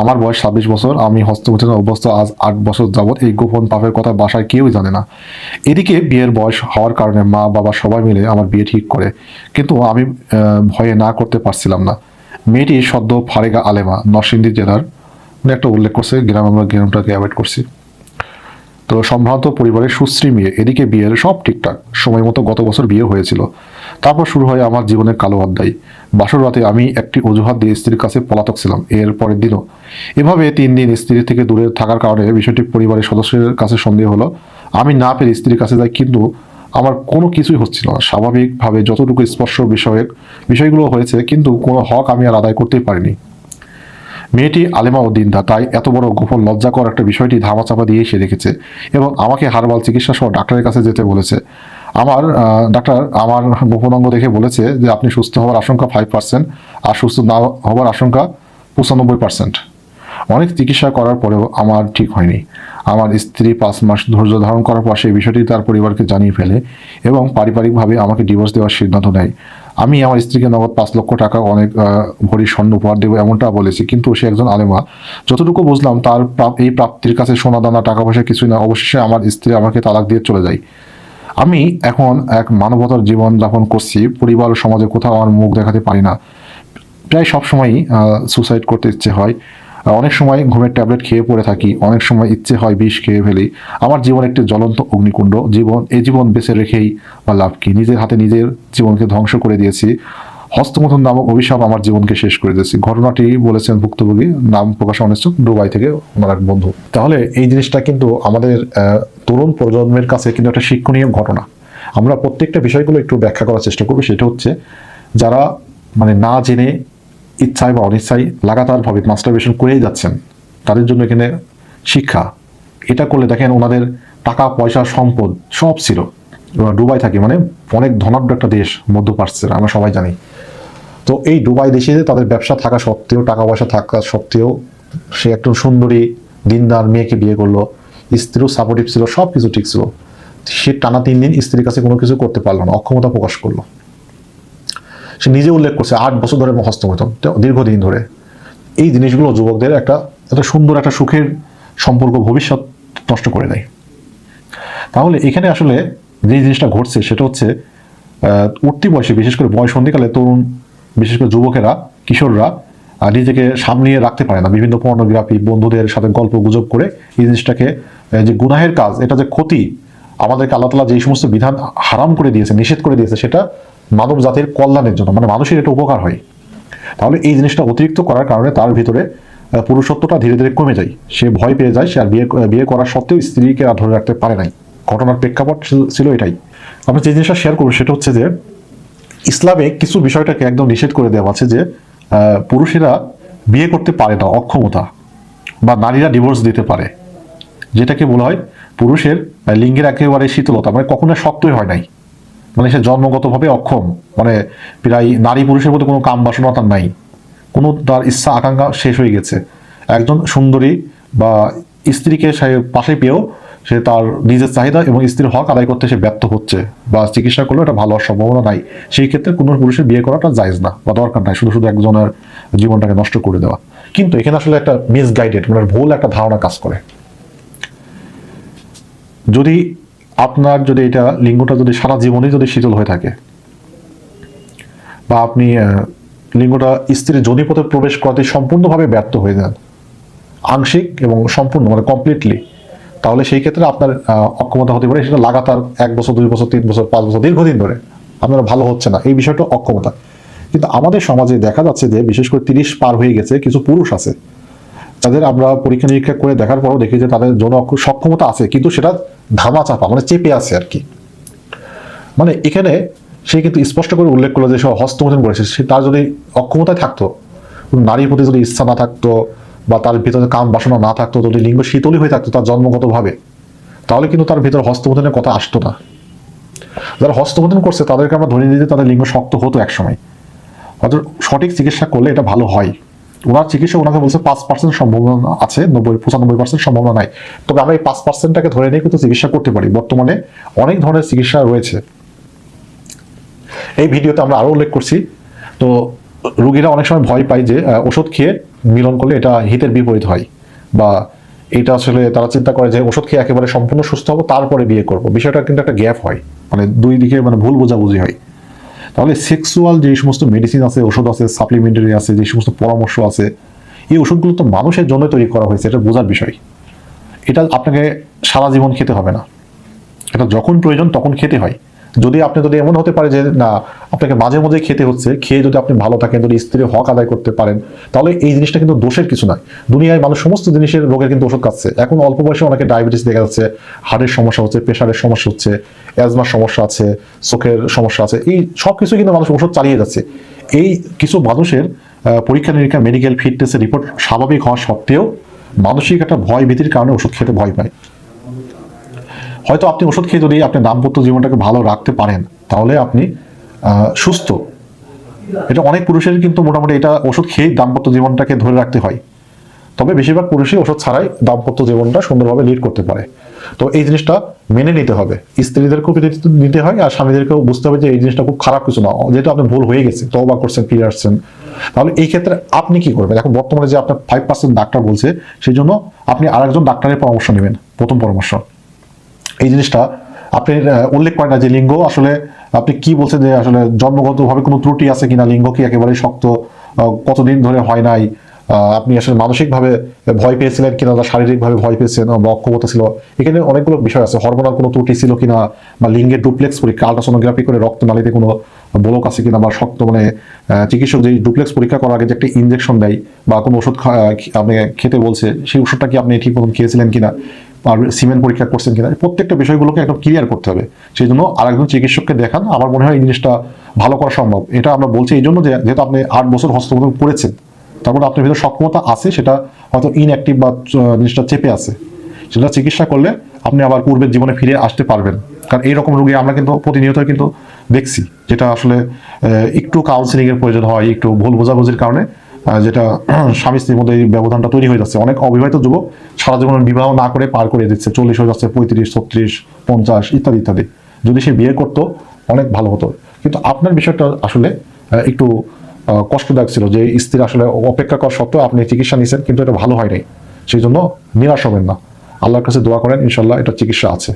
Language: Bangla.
আমার বয়স 26 বছর, আমি হস্তমৈথুনে অভ্যস্ত আজ 8 বছর যাবৎ। এই গোপন পাপের কথা বাসায় কেউই জানে না। এদিকে বিয়ের বয়স হওয়ার কারণে মা বাবা সবাই মিলে আমার বিয়ে ঠিক করে, কিন্তু আমি ভয়ে না করতে পারছিলাম না। মেয়েটি সদ্য ফারেগা আলেমা, নরসিংদী জেলার, উনি একটা উল্লেখ করছে গ্রাম, আমরা গ্রামটাকে অ্যাভয়েড করছি। তো সম্ভ্রান্ত পরিবারের সুশ্রী মেয়ে। এদিকে বিয়ের সব ঠিকঠাক, সময় মতো গত বছর বিয়ে হয়েছিল। তারপর শুরু হয় আমার জীবনের কালো অধ্যায়। বাসর রাতে আমি একটি অজুহাত দিয়ে স্ত্রীর কাছে পলাতক ছিলাম, এর পরের দিনও এভাবে 3 দিন স্ত্রী থেকে দূরে থাকার কারণে বিষয়টি পরিবারের সদস্যের কাছে সন্দেহ হলো। আমি না পেরে স্ত্রীর কাছে যাই, কিন্তু আমার কোনো কিছুই হচ্ছিল না। স্বাভাবিকভাবে যতটুকু স্পর্শ বিষয়গুলো হয়েছে, কিন্তু কোনো হক আমি আর আদায় করতেই পারিনি। মেয়েটি আলেমা ও দিনদা, তাই এত বড় গোপন লজ্জাকর একটা বিষয়টি ধামাচাপা দিয়ে সে রেখেছে এবং আমাকে হারবাল চিকিৎসা সহ ডাক্তারের কাছে যেতে বলেছে। ডাক্তার আমার গোপন অঙ্গ দেখে বলেছে যে আপনি সুস্থ হওয়ার আশঙ্কা 5% আর সুস্থ না হওয়ার আশঙ্কা 95%। অনেক চিকিৎসা করার পরেও আমার ঠিক হয়নি। আমার স্ত্রী 5 মাস ধৈর্য ধারণ করার পর সেই বিষয়টি তার পরিবারকে জানিয়ে ফেলে এবং পারিবারিকভাবে আমাকে ডিভোর্স দেওয়ার সিদ্ধান্ত নেয়। আমি আমার স্ত্রীকে নগদ 5 লক্ষ টাকা, অনেক ভরি স্বর্ণ উপহার দেবো এমনটা বলেছি, কিন্তু সে একজন আলেমা। যতটুকু বুঝলাম তার এই প্রাপ্তির কাছে সোনা দানা টাকা পয়সা কিছুই না। অবশেষে আমার স্ত্রী আমাকে তালাক দিয়ে চলে যায়। আমি এখন এক মানবতার জীবন যাপন করছি, পরিবার ও সমাজে কোথাও আমার মুখ দেখাতে পারি না। প্রায় সবসময়ই সুসাইড করতে ইচ্ছে হয়। অনেক সময় ঘুমের ট্যাবলেট খেয়ে পড়ে থাকি, অনেক সময় ইচ্ছে হয় বিষ খেয়ে ফেলি। আমার জীবন একটি জ্বলন্ত অগ্নিকুণ্ড। এই জীবন বেঁচে রেখেই বা লাভ কি? নিজের হাতে নিজের জীবনকে ধ্বংস করে দিয়েছি। হস্তমৈথুন নামক অভিশাপ আমার জীবনকে শেষ করে দিয়েছি। ঘটনাটি বলেছেন ভুক্তভোগী, নাম প্রকাশে অনিচ্ছুক, দুবাই থেকে ওনার এক বন্ধু। তাহলে এই জিনিসটা কিন্তু আমাদের তরুণ প্রজন্মের কাছে কিন্তু একটা শিক্ষণীয় ঘটনা। আমরা প্রত্যেকটা বিষয়গুলো একটু ব্যাখ্যা করার চেষ্টা করবো। সেটা হচ্ছে, যারা মানে না জেনে ইচ্ছায় বা অনিচ্ছায় লাগাতারভাবে মাস্টারবেশন করেই যাচ্ছেন, তাদের জন্য এখানে শিক্ষা। এটা করলে দেখেন, ওনাদের টাকা পয়সা সম্পদ সব ছিল। দুবাই থাকে, মানে অনেক ধনাঢ্য একটা দেশ, মধ্যপ্রাচ্যের, আমরা সবাই জানি। তো এই দুবাই দেশে তাদের ব্যবসা থাকা সত্ত্বেও, টাকা পয়সা থাকা সত্ত্বেও, সে একটু সুন্দরী দিনদার মেয়েকে বিয়ে করলো। স্ত্রীও সাপোর্টিভ ছিল, সব কিছু ঠিক ছিল। সে টানা 3 দিন স্ত্রীর কাছে কোনো কিছু করতে পারলো না, অক্ষমতা প্রকাশ করলো। সে নিজে উল্লেখ করছে 8 বছর ধরে হস্তমৈথুন, দীর্ঘদিন ধরে। এই জিনিসগুলো যুবকদের একটা সুন্দর একটা সুখের সম্পর্ক, ভবিষ্যৎ নষ্ট করে দেয়। তাহলে এখানে আসলে যে জিনিসটা ঘটছে সেটা হচ্ছে, উঠতি বয়সে, বিশেষ করে বয়ঃসন্ধিকালে তরুণ, বিশেষ করে যুবকেরা, কিশোররা নিজেকে সামলিয়ে রাখতে পারে না। বিভিন্ন পর্নোগ্রাফি, বন্ধুদের সাথে গল্প গুজব করে এই জিনিসটাকে, যে গুনাহের কাজ, এটা যে ক্ষতি, আমাদেরকে আল্লাহ তাআলা যে সমস্ত বিধান হারাম করে দিয়েছে, নিষেধ করে দিয়েছে, সেটা মানব জাতির কল্যাণের জন্য, মানে মানুষের এটা উপকার হয়। তাহলে এই জিনিসটা অতিরিক্ত করার কারণে তার ভিতরে পুরুষত্বটা ধীরে ধীরে কমে যায়। সে ভয় পেয়ে যায়। সে আর বিয়ে করার সত্ত্বেও স্ত্রীকে আর ধরে রাখতে পারে নাই। ঘটনার প্রেক্ষাপট ছিল এটাই। আমি যে জিনিসটা শেয়ার করবো সেটা হচ্ছে যে, ইসলামে কিছু বিষয়টাকে একদম নিষেধ করে দেওয়া আছে যে পুরুষেরা বিয়ে করতে পারে না, অক্ষমতা, বা নারীরা ডিভোর্স দিতে পারে, যেটাকে বলা হয় পুরুষের লিঙ্গের একেবারে শীতলতা, মানে কখনো শক্তই হয় নাই, মানে সে জন্মগতভাবে অক্ষম, মানে প্রায় নারী পুরুষের মধ্যে কোনো কাম বাসনা তার নাই, কোনো তার ইচ্ছা আকাঙ্ক্ষা শেষ হয়ে গেছে। একজন সুন্দরী বা স্ত্রীকে সে পাশে পেয়েও সে তার নিজের চাহিদা এবং স্ত্রীর হক আদায় করতে সে ব্যর্থ হচ্ছে, বা চিকিৎসা করলেও এটা ভালো হওয়ার সম্ভাবনা নাই। সেই ক্ষেত্রে কোনো পুরুষের বিয়ে করাটা জায়েজ না, বা দরকার নাই, শুধু শুধু একজনের জীবনটাকে নষ্ট করে দেওয়া। কিন্তু এখানে আসলে একটা মিসগাইডেড, মানে ভুল একটা ধারণা কাজ করে। যদি আপনার এটা লিঙ্গটা যদি সারা জীবনই যদি শীতল হয়ে থাকে, বা আপনি লিঙ্গটা স্ত্রীর যোনিপথে প্রবেশ করাতে সম্পূর্ণভাবে ব্যর্থ হয়ে যান, আংশিক এবং সম্পূর্ণ, মানে কমপ্লিটলি, তাহলে সেই ক্ষেত্রে আপনার অক্ষমতা হতে পারে। সেটা লাগাতার 1 বছর, 2 বছর, 3 বছর, 5 বছর, দীর্ঘদিন ধরে আপনার ভালো হচ্ছে না, এই বিষয়টা অক্ষমতা। কিন্তু আমাদের সমাজে দেখা যাচ্ছে যে, বিশেষ করে 30 পার হয়ে গেছে কিছু পুরুষ আছে, যাদের আমরা পরীক্ষা নিরীক্ষা করে দেখার পরও দেখি যে তাদের যৌন সক্ষমতা আছে, কিন্তু সেটা ধামাচাপা, মানে চেপে আছে আর কি। মানে এখানে সে কিন্তু স্পষ্ট করে উল্লেখ করলো যে সে হস্তমৈথুন করেছে। সে তার যদি অক্ষমতায় থাকতো, নারীর প্রতি যদি ইচ্ছা না থাকতো, বা তার ভিতরে কাম বাসনা না থাকতো, যদি লিঙ্গ শীতলই হয়ে থাকতো তার জন্মগতভাবে, তাহলে কিন্তু তার ভিতরে হস্তমৈথুনের কথা আসতো না। যারা হস্তমৈথুন করছে তাদেরকে আমরা ধরে নিয়ে যে তাদের লিঙ্গ শক্ত হতো একসময়, হয়তো সঠিক চিকিৎসা করলে এটা ভালো হয়। ওনার চিকিৎসা ওনাকে বলছে 5% সম্ভাবনা আছে, 95% সম্ভাবনা নাই। তবে আমরা এই 5%টাকে ধরে নিয়ে কিন্তু চিকিৎসা করতে পারি। বর্তমানে অনেক ধরনের চিকিৎসা রয়েছে, এই ভিডিওতে আমরা আরো উল্লেখ করছি। তো রোগীরা অনেক সময় ভয় পায় যে ওষুধ খেয়ে মিলন করলে এটা হিতের বিপরীত হয়, বা এটা আসলে তারা চিন্তা করে যে ওষুধ খেয়ে একেবারে সম্পূর্ণ সুস্থ হবো তারপরে বিয়ে করব, বিষয়টা কিন্তু একটা গ্যাপ হয়, মানে দুই দিকে মানে ভুল বোঝাবুঝি হয়। তাহলে সেক্সুয়াল যে সমস্ত মেডিসিন আছে, ওষুধ আছে, সাপ্লিমেন্টারি আছে, যে সমস্ত পরামর্শ আছে, এই ওষুধগুলো তো মানুষের জন্য তৈরি করা হয়েছে, এটা বোঝার বিষয়। এটা আপনাকে সারা জীবন খেতে হবে না, এটা যখন প্রয়োজন তখন খেতে হয়। যদি এমন হতে পারে যে না, আপনাকে মাঝে মাঝে খেতে হচ্ছে, খেয়ে যদি আপনি ভালো থাকেন, যদি স্ত্রীর হক আদায় করতে পারেন, তাহলে এই জিনিসটা কিন্তু দোষের কিছু নয়। দুনিয়ায় মানুষ সমস্ত জিনিসের রোগের কিন্তু ওষুধ খাচ্ছে। এখন অল্প বয়সে অনেকে ডায়াবেটিস দেখা যাচ্ছে, হার্টের সমস্যা হচ্ছে, প্রেশারের সমস্যা হচ্ছে, অ্যাজমার সমস্যা আছে, চোখের সমস্যা আছে, এই সব কিছু কিন্তু মানুষ ওষুধ চালিয়ে যাচ্ছে। এই কিছু মানুষের পরীক্ষা নিরীক্ষা, মেডিকেল ফিটনেসের রিপোর্ট স্বাভাবিক হওয়া সত্ত্বেও মানসিক একটা ভয় ভীতির কারণে ওষুধ খেতে ভয় পায়। হয়তো আপনি ওষুধ খেয়ে যদি আপনি দাম্পত্য জীবনটাকে ভালো রাখতে পারেন, তাহলে আপনি সুস্থ। এটা অনেক পুরুষের কিন্তু মোটামুটি এটা ওষুধ খেয়েই দাম্পত্য জীবনটাকে ধরে রাখতে হয়। তবে বেশিরভাগ পুরুষই ওষুধ ছাড়াই দাম্পত্য জীবনটা সুন্দরভাবে লিড করতে পারে। তো এই জিনিসটা মেনে নিতে হবে, স্ত্রীদেরকেও নিতে হয়, আর স্বামীদেরকেও বুঝতে হবে যে এই জিনিসটা খুব খারাপ কিছু না, যেহেতু আপনি ভুল হয়ে গেছে, তওবা করছেন, ফিরে আসছেন। তাহলে এই ক্ষেত্রে আপনি কি করবেন? এখন বর্তমানে যে আপনার 5% ডাক্তার বলছে, সেই জন্য আপনি আরেকজন ডাক্তারের পরামর্শ নেবেন। প্রথম পরামর্শ, এই জিনিসটা আপনি উল্লেখ করেন না যে লিঙ্গ আসলে আপনি কি বলছেন, যে আসলে জন্মগতভাবে কোনো ত্রুটি আছে কিনা, লিঙ্গ কি একেবারে শক্ত, কতদিন ধরে হয় নাই, আপনি আসলে মানসিকভাবে ভয় পেয়েছিলেন কিনা, বা শারীরিকভাবে ভয় পেয়েছেন বা অক্ষমতা ছিল, এখানে অনেকগুলো বিষয় আছে। হরমোনাল কোনো ত্রুটি ছিল কিনা, বা লিঙ্গের ডুপ্লেক্স পরীক্ষা, আল্ট্রাসোনোগ্রাফি করে রক্তনালীতে কোনো ব্লক আছে কিনা, বা শক্ত মানে চিকিৎসক যে ডুপ্লেক্স পরীক্ষা করার আগে যে একটা ইনজেকশন দেয় বা কোনো ওষুধ আপনি খেতে বলছে, সেই ওষুধটা কি আপনি ঠিক মতন খেয়েছিলেন কিনা, আর সিমেন্ট পরীক্ষা করছেন কিনা, প্রত্যেকটা বিষয়গুলোকে একদম ক্লিয়ার করতে হবে। সেই জন্য আরেকজন চিকিৎসককে দেখান। আমার মনে হয় এই জিনিসটা ভালো করা সম্ভব। এটা আমরা বলছি এই জন্য যে যেহেতু আপনি 8 বছর হস্তমৈথুন করেছেন, তারপরে আপনার ভিতরে সক্ষমতা আছে, সেটা হয়তো ইনঅ্যাক্টিভ বা জিনিসটা চেপে আছে, সেটা চিকিৎসা করলে আপনি আবার পূর্বের জীবনে ফিরে আসতে পারবেন। কারণ এইরকম রোগী আমরা কিন্তু প্রতিনিয়ত কিন্তু দেখছি, যেটা আসলে একটু কাউন্সিলিং এর প্রয়োজন হয়, একটু ভুল বোঝাবুঝির কারণে যেটা স্বামী স্ত্রীর মধ্যে এই ব্যবধানটা তৈরি হয়ে যাচ্ছে। অনেক অবিবাহিত যুবক সারা জীবন বিবাহ না করে পার করে দিচ্ছে, 40 হয়ে যাচ্ছে, 35, 36, 50 ইত্যাদি ইত্যাদি। যদি সে বিয়ে করতো অনেক ভালো হতো। কিন্তু আপনার বিষয়টা আসলে একটু কষ্টদায়ক ছিল, যে স্ত্রী আসলে অপেক্ষা করা সত্ত্বেও আপনি চিকিৎসা নিয়েছেন, কিন্তু এটা ভালো হয় নাই। সেই জন্য নিরাশ হবেন না, আল্লাহর কাছে দোয়া করেন, ইনশাল্লাহ এটা চিকিৎসা আছে।